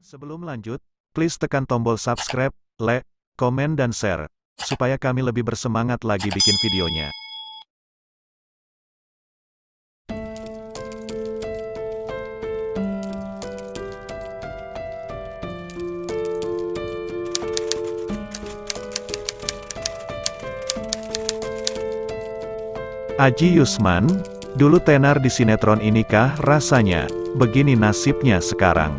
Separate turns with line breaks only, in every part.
Sebelum lanjut, please tekan tombol subscribe, like, komen dan share, supaya kami lebih bersemangat lagi bikin videonya. Adji Yusman, dulu tenar di sinetron Inikah Rasanya, begini nasibnya sekarang.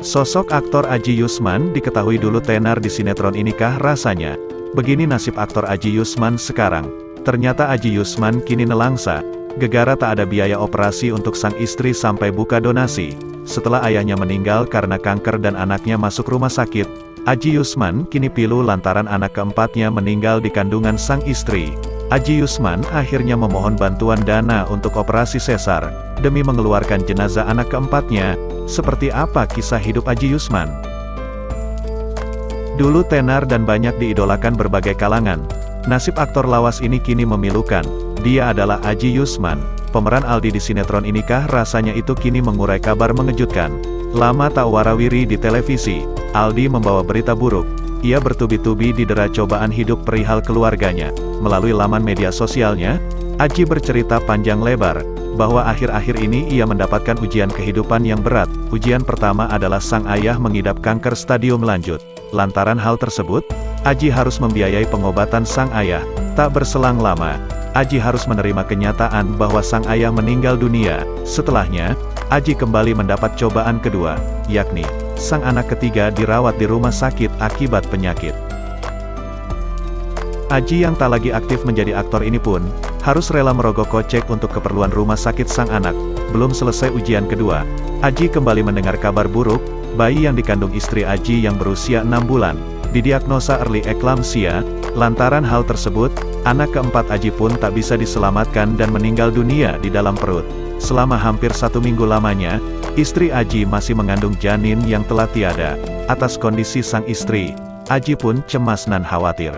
Sosok aktor Adji Yusman diketahui dulu tenar di sinetron Inikah Rasanya, begini nasib aktor Adji Yusman sekarang. Ternyata Adji Yusman kini nelangsa, gegara tak ada biaya operasi untuk sang istri sampai buka donasi. Setelah ayahnya meninggal karena kanker dan anaknya masuk rumah sakit, Adji Yusman kini pilu lantaran anak keempatnya meninggal di kandungan sang istri. Adji Yusman akhirnya memohon bantuan dana untuk operasi sesar, demi mengeluarkan jenazah anak keempatnya. Seperti apa kisah hidup Adji Yusman? Dulu tenar dan banyak diidolakan berbagai kalangan. Nasib aktor lawas ini kini memilukan. Dia adalah Adji Yusman, pemeran Aldi di sinetron Inikah Rasanya itu kini mengurai kabar mengejutkan. Lama tak warawiri di televisi, Aldi membawa berita buruk. Ia bertubi-tubi didera cobaan hidup perihal keluarganya. Melalui laman media sosialnya, Adji bercerita panjang lebar, bahwa akhir-akhir ini ia mendapatkan ujian kehidupan yang berat. Ujian pertama adalah sang ayah mengidap kanker stadium lanjut. Lantaran hal tersebut, Adji harus membiayai pengobatan sang ayah. Tak berselang lama, Adji harus menerima kenyataan bahwa sang ayah meninggal dunia. Setelahnya, Adji kembali mendapat cobaan kedua, yakni sang anak ketiga dirawat di rumah sakit akibat penyakit. Adji yang tak lagi aktif menjadi aktor ini pun harus rela merogoh kocek untuk keperluan rumah sakit sang anak. Belum selesai ujian kedua, Adji kembali mendengar kabar buruk, bayi yang dikandung istri Adji yang berusia 6 bulan, didiagnosa early eclampsia. Lantaran hal tersebut, anak keempat Adji pun tak bisa diselamatkan dan meninggal dunia di dalam perut. Selama hampir 1 minggu lamanya, istri Adji masih mengandung janin yang telah tiada. Atas kondisi sang istri, Adji pun cemas dan khawatir.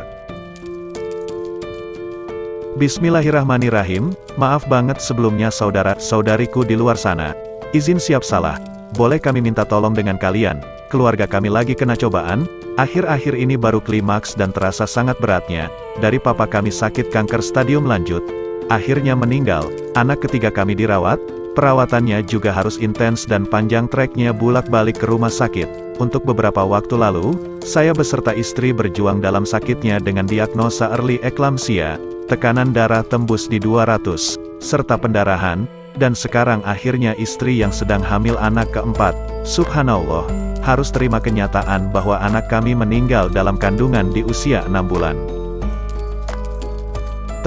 Bismillahirrahmanirrahim, maaf banget sebelumnya saudara-saudariku di luar sana. Izin siap salah, boleh kami minta tolong dengan kalian, keluarga kami lagi kena cobaan, akhir-akhir ini baru klimaks dan terasa sangat beratnya, dari papa kami sakit kanker stadium lanjut, akhirnya meninggal, anak ketiga kami dirawat, perawatannya juga harus intens dan panjang treknya bulak-balik ke rumah sakit. Untuk beberapa waktu lalu, saya beserta istri berjuang dalam sakitnya dengan diagnosa early eclampsia, tekanan darah tembus di 200, serta pendarahan, dan sekarang akhirnya istri yang sedang hamil anak keempat, subhanallah, harus terima kenyataan bahwa anak kami meninggal dalam kandungan di usia 6 bulan.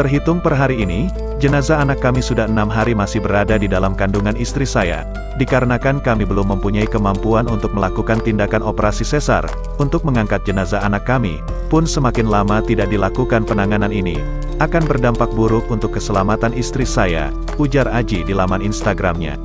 Terhitung per hari ini, jenazah anak kami sudah 6 hari masih berada di dalam kandungan istri saya, dikarenakan kami belum mempunyai kemampuan untuk melakukan tindakan operasi sesar, untuk mengangkat jenazah anak kami, pun semakin lama tidak dilakukan penanganan ini, akan berdampak buruk untuk keselamatan istri saya, ujar Adji di laman Instagramnya.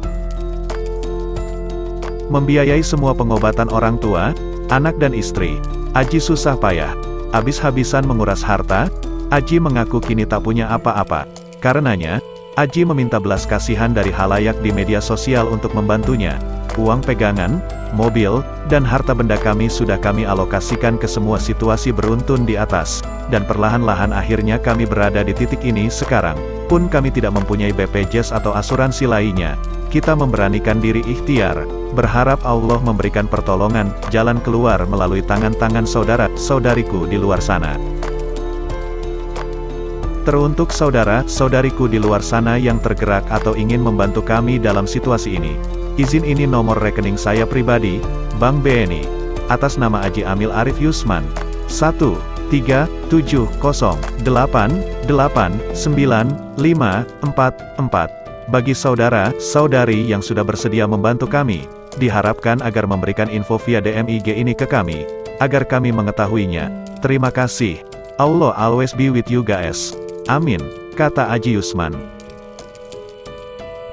Membiayai semua pengobatan orang tua, anak dan istri, Adji susah payah, habis-habisan menguras harta. Adji mengaku kini tak punya apa-apa. Karenanya, Adji meminta belas kasihan dari halayak di media sosial untuk membantunya. Uang pegangan, mobil, dan harta benda kami sudah kami alokasikan ke semua situasi beruntun di atas, dan perlahan-lahan akhirnya kami berada di titik ini sekarang. Pun kami tidak mempunyai BPJS atau asuransi lainnya. Kita memberanikan diri ikhtiar, berharap Allah memberikan pertolongan, jalan keluar melalui tangan-tangan saudara-saudariku di luar sana. Teruntuk saudara-saudariku di luar sana yang tergerak atau ingin membantu kami dalam situasi ini. Izin ini nomor rekening saya pribadi, Bank BNI. Atas nama Adji Amil Arif Yusman. 13708895544. Bagi saudara-saudari yang sudah bersedia membantu kami, diharapkan agar memberikan info via DM IG ini ke kami, agar kami mengetahuinya. Terima kasih. Allah always be with you guys. Amin, kata Adji Yusman.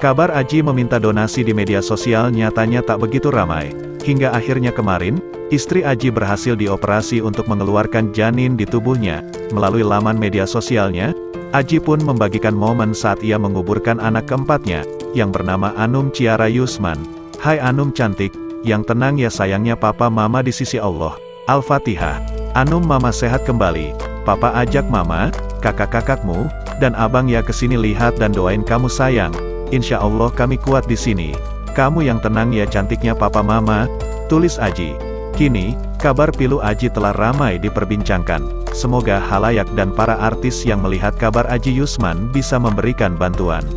Kabar Adji meminta donasi di media sosial nyatanya tak begitu ramai. Hingga akhirnya kemarin, istri Adji berhasil dioperasi untuk mengeluarkan janin di tubuhnya. Melalui laman media sosialnya, Adji pun membagikan momen saat ia menguburkan anak keempatnya, yang bernama Anum Ciara Yusman. Hai Anum cantik, yang tenang ya sayangnya papa mama di sisi Allah. Al-Fatihah. Anum mama sehat kembali, papa ajak mama, kakak-kakakmu, dan abang ya kesini lihat dan doain kamu sayang. Insya Allah kami kuat di sini. Kamu yang tenang ya cantiknya papa mama, tulis Aji. Kini, kabar pilu Aji telah ramai diperbincangkan. Semoga halayak dan para artis yang melihat kabar Aji Yusman bisa memberikan bantuan.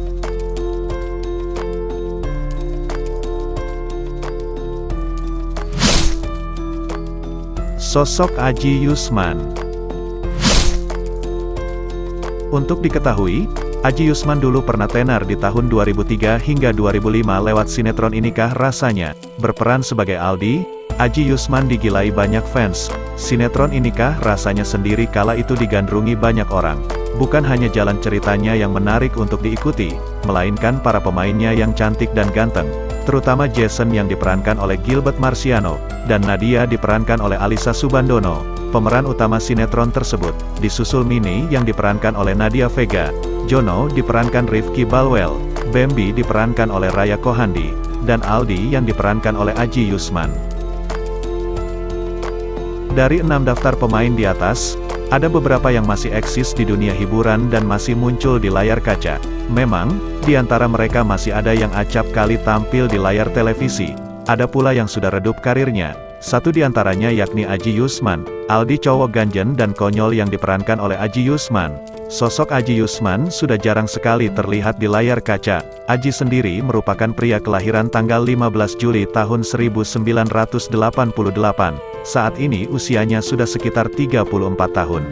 Sosok Aji Yusman. Untuk diketahui, Aji Yusman dulu pernah tenar di tahun 2003 hingga 2005 lewat sinetron Inikah Rasanya, berperan sebagai Aldi. Aji Yusman digilai banyak fans. Sinetron Inikah Rasanya sendiri kala itu digandrungi banyak orang. Bukan hanya jalan ceritanya yang menarik untuk diikuti, melainkan para pemainnya yang cantik dan ganteng, terutama Jason yang diperankan oleh Gilbert Marciano, dan Nadia diperankan oleh Alisa Subandono. Pemeran utama sinetron tersebut, disusul Mini yang diperankan oleh Nadia Vega, Jono diperankan Rifki Balwell, Bambi diperankan oleh Raya Kohandi, dan Aldi yang diperankan oleh Aji Yusman. Dari 6 daftar pemain di atas, ada beberapa yang masih eksis di dunia hiburan dan masih muncul di layar kaca. Memang, di antara mereka masih ada yang acap kali tampil di layar televisi. Ada pula yang sudah redup karirnya. Satu di antaranya yakni Aji Yusman, Aldi cowok ganjen dan konyol yang diperankan oleh Aji Yusman. Sosok Aji Yusman sudah jarang sekali terlihat di layar kaca. Aji sendiri merupakan pria kelahiran tanggal 15 Juli tahun 1988. Saat ini usianya sudah sekitar 34 tahun.